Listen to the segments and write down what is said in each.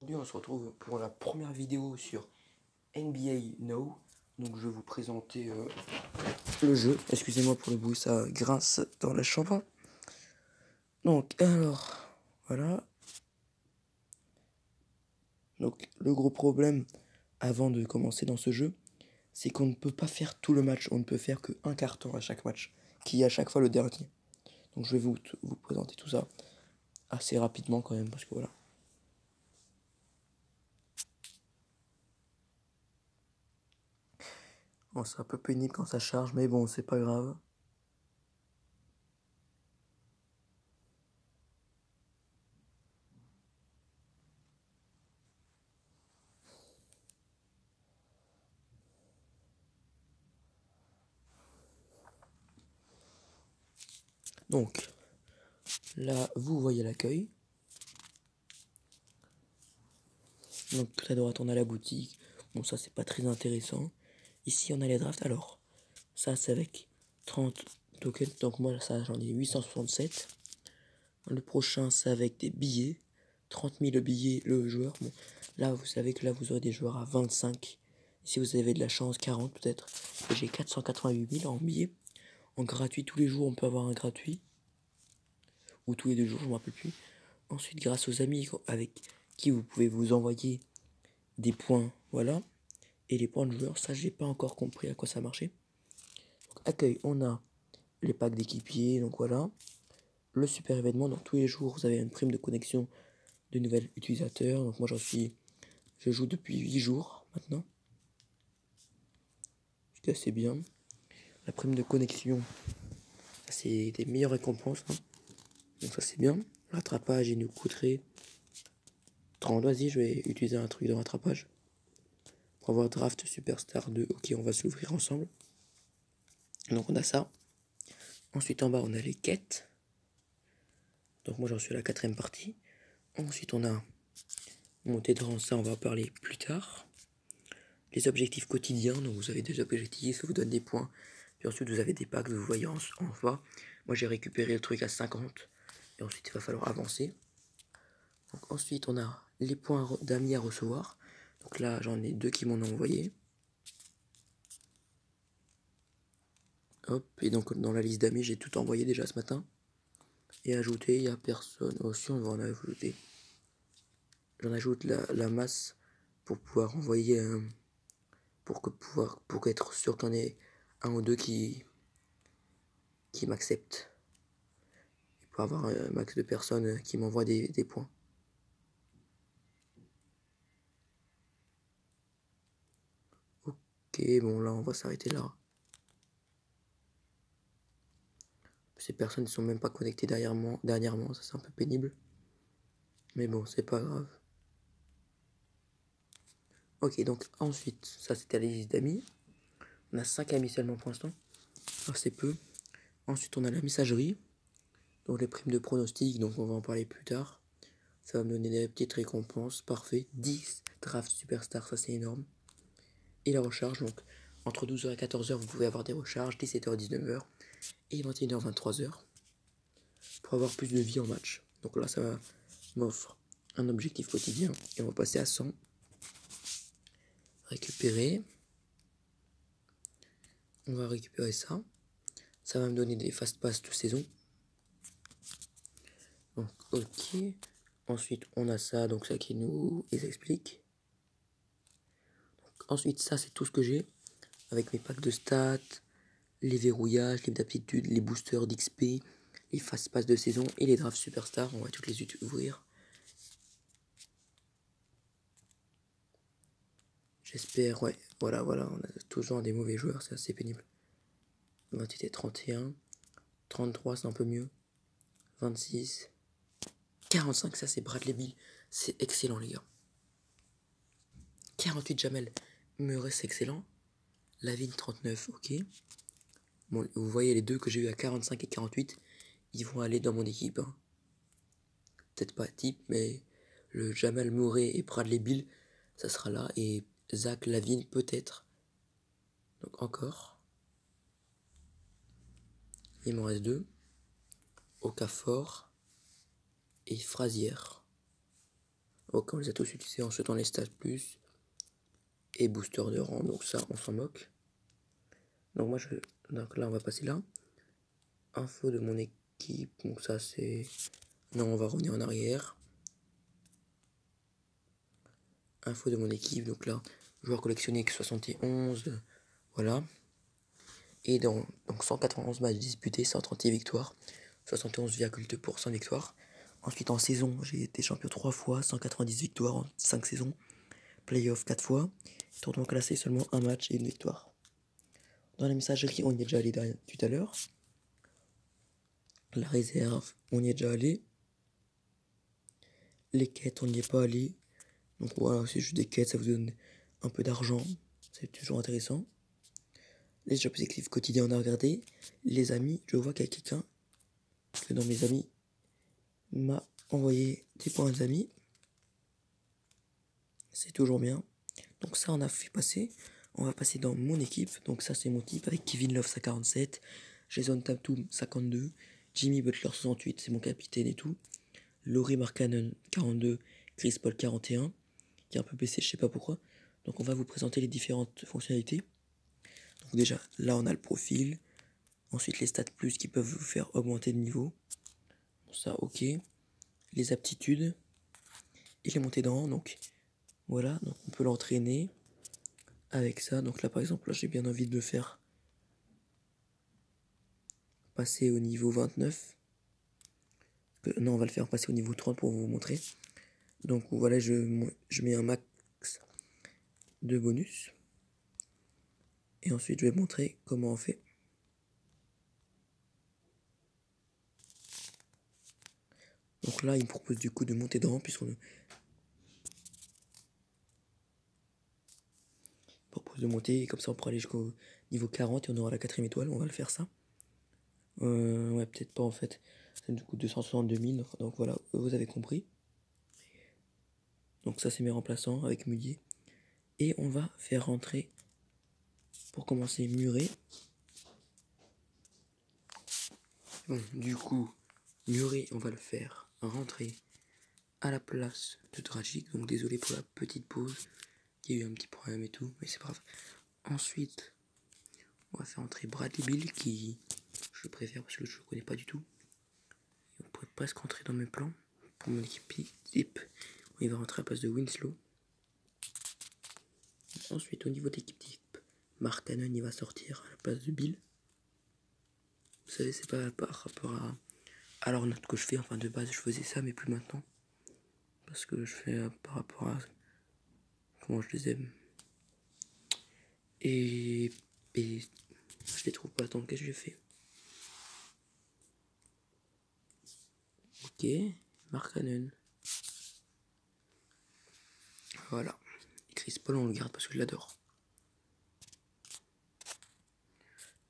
Aujourd'hui, on se retrouve pour la première vidéo sur NBA Now. Donc, je vais vous présenter le jeu. Excusez-moi pour le bruit, ça grince dans la chambre. Donc, alors, voilà. Donc, le gros problème avant de commencer dans ce jeu, c'est qu'on ne peut pas faire tout le match. On ne peut faire qu'un carton à chaque match, qui est à chaque fois le dernier. Donc, je vais vous présenter tout ça assez rapidement quand même, parce que voilà. Bon, c'est un peu pénible quand ça charge, mais bon, c'est pas grave. Donc, là, vous voyez l'accueil. Donc tout à droite on a la boutique. Bon ça c'est pas très intéressant. Ici on a les drafts. Alors ça c'est avec 30 tokens. Donc moi ça j'en ai 867. Le prochain c'est avec des billets. 30 000 billets le joueur. Bon là vous savez que là vous aurez des joueurs à 25. Si vous avez de la chance 40 peut-être. J'ai 488 000 en billets. En gratuit tous les jours on peut avoir un gratuit. Ou tous les 2 jours je ne me rappelle plus. Ensuite grâce aux amis avec qui vous pouvez vous envoyer des points. Voilà. Et les points de joueurs, ça j'ai pas encore compris à quoi ça marchait. Donc, accueil, on a les packs d'équipiers, donc voilà. Le super événement, donc tous les jours vous avez une prime de connexion de nouveaux utilisateurs. Donc moi je joue depuis 8 jours maintenant. C'est assez bien. La prime de connexion, c'est des meilleures récompenses. Hein. Donc ça c'est bien. Le rattrapage, il nous coûterait 30. Vas-y, je vais utiliser un truc de rattrapage. Pour avoir Draft Superstar 2. Ok, on va se l'ouvrir ensemble. Donc on a ça. Ensuite en bas on a les quêtes. Donc moi j'en suis à la 4ème partie. Ensuite on a monté de rang, ça on va en parler plus tard. Les objectifs quotidiens, donc vous avez des objectifs, ça vous donne des points. Puis ensuite vous avez des packs, vous voyez en bas. Moi j'ai récupéré le truc à 50. Et ensuite il va falloir avancer. Donc ensuite on a les points d'amis à recevoir. Donc là j'en ai 2 qui m'en ont envoyé. Hop, et donc dans la liste d'amis j'ai tout envoyé déjà ce matin. Et ajouter, il n'y a personne. Aussi on va en ajouter. J'en ajoute la masse pour pouvoir envoyer pour être sûr qu'il y en ait un ou deux qui m'acceptent. Et pour avoir un max de personnes qui m'envoient des points. Ok, bon là on va s'arrêter là. Ces personnes ne sont même pas connectées dernièrement, ça c'est un peu pénible. Mais bon, c'est pas grave. Ok, donc ensuite, ça c'était la liste d'amis. On a 5 amis seulement pour l'instant. Alors c'est peu. Ensuite on a la messagerie. Donc les primes de pronostic, donc on va en parler plus tard. Ça va me donner des petites récompenses. Parfait. 10 drafts superstars, ça c'est énorme. Et la recharge, donc entre 12h et 14h, vous pouvez avoir des recharges, 17h, 19h et 21h, 23h pour avoir plus de vie en match. Donc là, ça m'offre un objectif quotidien et on va passer à 100. Récupérer. On va récupérer ça. Ça va me donner des fast pass de saison. Donc, ok. Ensuite, on a ça, donc ça qui nous les explique. Donc, ensuite, ça, c'est tout ce que j'ai. Avec mes packs de stats, les verrouillages, les d'aptitude, les boosters d'XP, les fast pass de saison et les drafts superstars. On va toutes les ouvrir. J'espère, ouais. Voilà, on a toujours des mauvais joueurs, c'est assez pénible. 28 et 31. 33, c'est un peu mieux. 26. 45, ça c'est Bradley Bill. C'est excellent, les gars. 48, Jamel Murray, c'est excellent. Lavine, 39, ok. Bon, vous voyez les deux que j'ai eu à 45 et 48, ils vont aller dans mon équipe. Hein. Peut-être pas type, mais le Jamal Murray et Bradley Bill, ça sera là. Et Zach Lavine, peut-être. Donc encore. Il m'en reste 2. Okafor et Frazier. Ok, on les a tous utilisés. Ensuite, on les stats plus et booster de rang. Donc ça, on s'en moque. Donc donc là, on va passer là. Info de mon équipe. Donc ça, c'est... Non, on va revenir en arrière. Info de mon équipe. Donc là, joueur collectionné 71. Voilà. Et donc 191 matchs disputés, 130 victoires, 71,2% de victoires. Ensuite en saison, j'ai été champion 3 fois, 190 victoires en 5 saisons. Playoff 4 fois. Tournoi classé seulement un match et une victoire. Dans la messagerie, on y est déjà allé tout à l'heure. La réserve, on y est déjà allé. Les quêtes, on n'y est pas allé. Donc voilà, c'est juste des quêtes, ça vous donne un peu d'argent. C'est toujours intéressant. Les objectifs quotidiens, on a regardé. Les amis, je vois qu'il y a quelqu'un que dans mes amis m'a envoyé des points d'amis. C'est toujours bien. Donc ça, on a fait passer. On va passer dans mon équipe. Donc ça, c'est mon type avec Kevin Love, ça 47. Jason Tatum, 52. Jimmy Butler, 68. C'est mon capitaine et tout. Laurie Markkanen, 42. Chris Paul, 41. Qui est un peu baissé, je sais pas pourquoi. Donc on va vous présenter les différentes fonctionnalités. Donc déjà, là, on a le profil. Ensuite, les stats plus qui peuvent vous faire augmenter de niveau. Ça, ok. Les aptitudes. Et les montées d'en. Donc voilà, donc on peut l'entraîner avec ça. Donc là par exemple, là, j'ai bien envie de le faire passer au niveau 29. Non, on va le faire passer au niveau 30 pour vous montrer. Donc voilà, je mets un max de bonus. Et ensuite je vais montrer comment on fait. Donc là il me propose du coup de monter de rang puisqu'on propose de monter. Et comme ça on pourra aller jusqu'au niveau 40 et on aura la 4ème étoile. On va le faire ça. Ouais, peut-être pas en fait. C'est du coup 262 000. Donc voilà, vous avez compris. Donc ça c'est mes remplaçants avec Mulier. Et on va faire rentrer, pour commencer, Murray. Bon, du coup, Murray, on va le faire rentrer à la place de Dragic. Donc désolé pour la petite pause. Il y a eu un petit problème et tout, mais c'est pas grave. Ensuite, on va faire entrer Bradley Beal, qui je préfère parce que je ne connais pas du tout. Et on pourrait presque rentrer dans mes plans pour mon équipe type. Il va rentrer à la place de Winslow. Ensuite, au niveau d'équipe type, Mark Cannon, il va sortir à la place de Bill. Vous savez, c'est pas par rapport à leur note que je fais. Enfin, de base, je faisais ça, mais plus maintenant. Parce que je fais par rapport à comment je les aime. Et je les trouve pas tant. Qu'est-ce que j'ai fait? Ok, Mark Cannon. Voilà. Chris Paul, on le garde parce que je l'adore.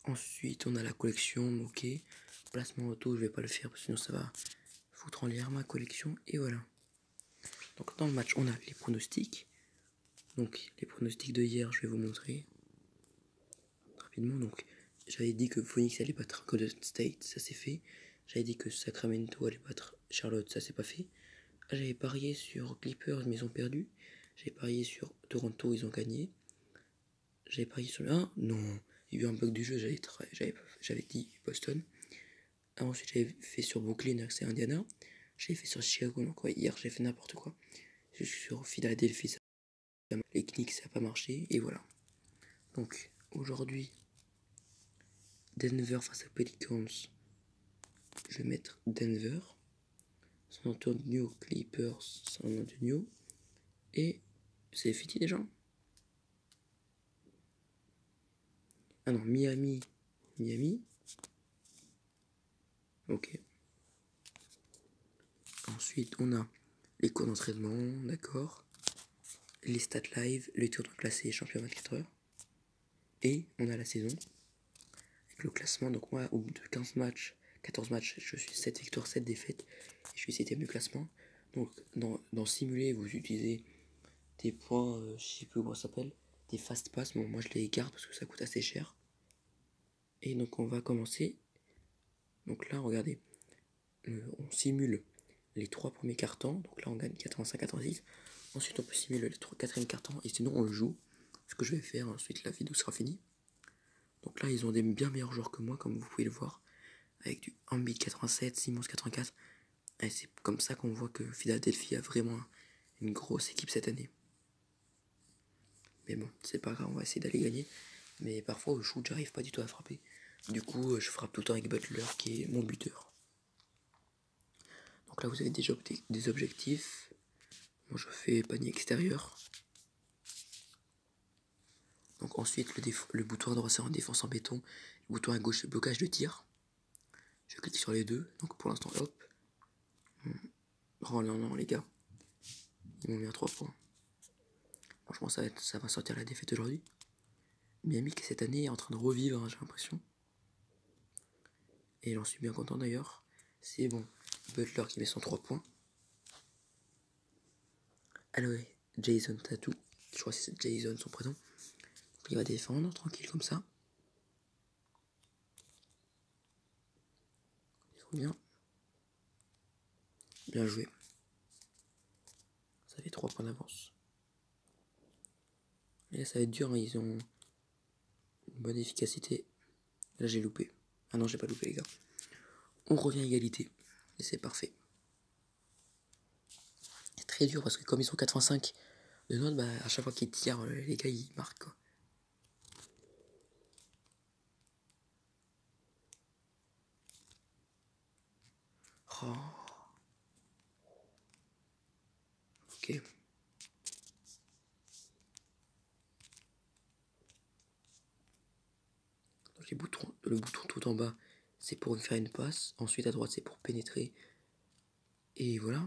Ensuite, on a la collection, ok. Placement auto, je vais pas le faire parce que sinon ça va foutre en l'air ma collection. Et voilà. Donc dans le match, on a les pronostics. Donc les pronostics de hier, je vais vous montrer rapidement. Donc j'avais dit que Phoenix allait battre Golden State, ça c'est fait. J'avais dit que Sacramento allait battre Charlotte, ça c'est pas fait. J'avais parié sur Clippers, mais ils ont perdu. J'avais parié sur Toronto, ils ont gagné. J'avais parié sur le 1, non, il y a eu un bug du jeu, j'avais dit Boston. Ensuite j'avais fait sur Brooklyn, c'est Indiana. J'avais fait sur Chicago, donc ouais, hier j'ai fait n'importe quoi. Je suis sur Philadelphie, les Knicks ça n'a pas marché, et voilà. Donc aujourd'hui, Denver face à Pelicans, je vais mettre Denver. San Antonio Clippers, San Antonio. Et c'est fini déjà. Ah non, Miami. Ok. Ensuite, on a les cours d'entraînement, d'accord. Les stats live, le tournoi classé champion 24 heures. Et on a la saison. Avec le classement, donc moi, au bout de 15 matchs, 14 matchs, je suis 7 victoires, 7 défaites. Et je suis 7ème du classement. Donc, dans Simuler, vous utilisez des points, je sais plus comment ça s'appelle, des fast pass. Bon, moi, je les garde parce que ça coûte assez cher. Et donc, on va commencer. Donc là, regardez, on simule les 3 premiers cartons. Donc là on gagne 85-86. Ensuite on peut simuler le 4ème carton et sinon on le joue. Ce que je vais faire, ensuite la vidéo sera finie. Donc là ils ont des bien meilleurs joueurs que moi comme vous pouvez le voir. Avec du Embiid 87, Simmons 84. Et c'est comme ça qu'on voit que Philadelphie a vraiment une grosse équipe cette année. Mais bon, c'est pas grave, on va essayer d'aller gagner. Mais parfois au shoot, j'arrive pas du tout à frapper. Du coup, je frappe tout le temps avec Butler qui est mon buteur. Donc là, vous avez déjà des objectifs. Moi, je fais panier extérieur. Donc ensuite, le bouton à droite, c'est en défense en béton. Le bouton à gauche, c'est blocage de tir. Je clique sur les deux. Donc pour l'instant, hop. Oh non, non, les gars. Ils m'ont mis à 3 points. Franchement, ça va sortir la défaite aujourd'hui. Miami qui cette année est en train de revivre, hein, j'ai l'impression. Et j'en suis bien content d'ailleurs. C'est bon. Butler qui met son 3 points. Alors, Jason Tattoo. Je crois que c'est Jason son prénom. Donc, il va défendre, tranquille comme ça. Il faut bien. Bien joué. Ça fait 3 points d'avance. Et là, ça va être dur, hein. Ils ont une bonne efficacité. Là, j'ai loupé. Ah non, j'ai pas loupé, les gars. On revient à égalité. Et c'est parfait. C'est très dur parce que comme ils sont 85 de notes, bah, à chaque fois qu'ils tirent, les gars, ils marquent, quoi. Oh. Ok. Donc le bouton tout en bas, c'est pour faire une passe. Ensuite, à droite, c'est pour pénétrer. Et voilà.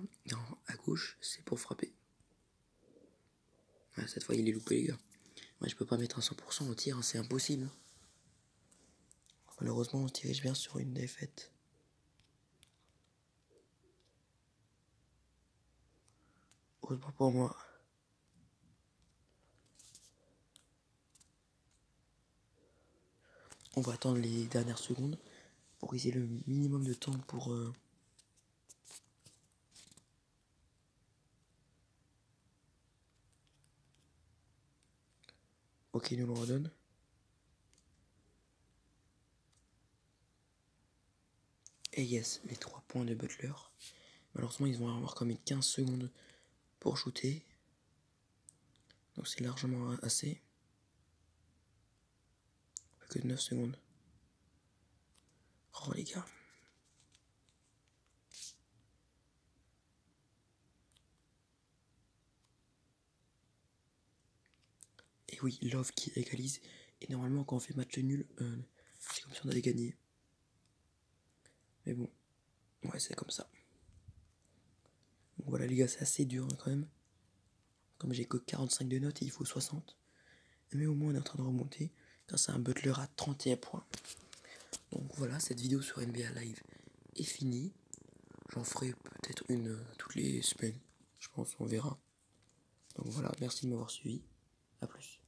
À gauche, c'est pour frapper. Ouais, cette fois, il est loupé, les gars. Moi, je peux pas mettre un 100% au tir, hein, c'est impossible. Malheureusement, on se dirige bien sur une défaite. Heureusement pour moi. On va attendre les dernières secondes pour qu'ils aient le minimum de temps pour... Ok, nous le redonne. Et yes, les 3 points de Butler. Malheureusement, ils vont avoir comme 15 secondes pour shooter. Donc c'est largement assez. Plus que 9 secondes. Oh les gars. Et oui, Love qui égalise. Et normalement, quand on fait match nul, c'est comme si on avait gagné. Mais bon, ouais, c'est comme ça. Donc voilà les gars, c'est assez dur hein, quand même. Comme j'ai que 45 de notes et il faut 60. Mais au moins on est en train de remonter grâce à un Butler à 31 points. Donc voilà, cette vidéo sur NBA Live est finie. J'en ferai peut-être une toutes les semaines. Je pense, on verra. Donc voilà, merci de m'avoir suivi. A plus.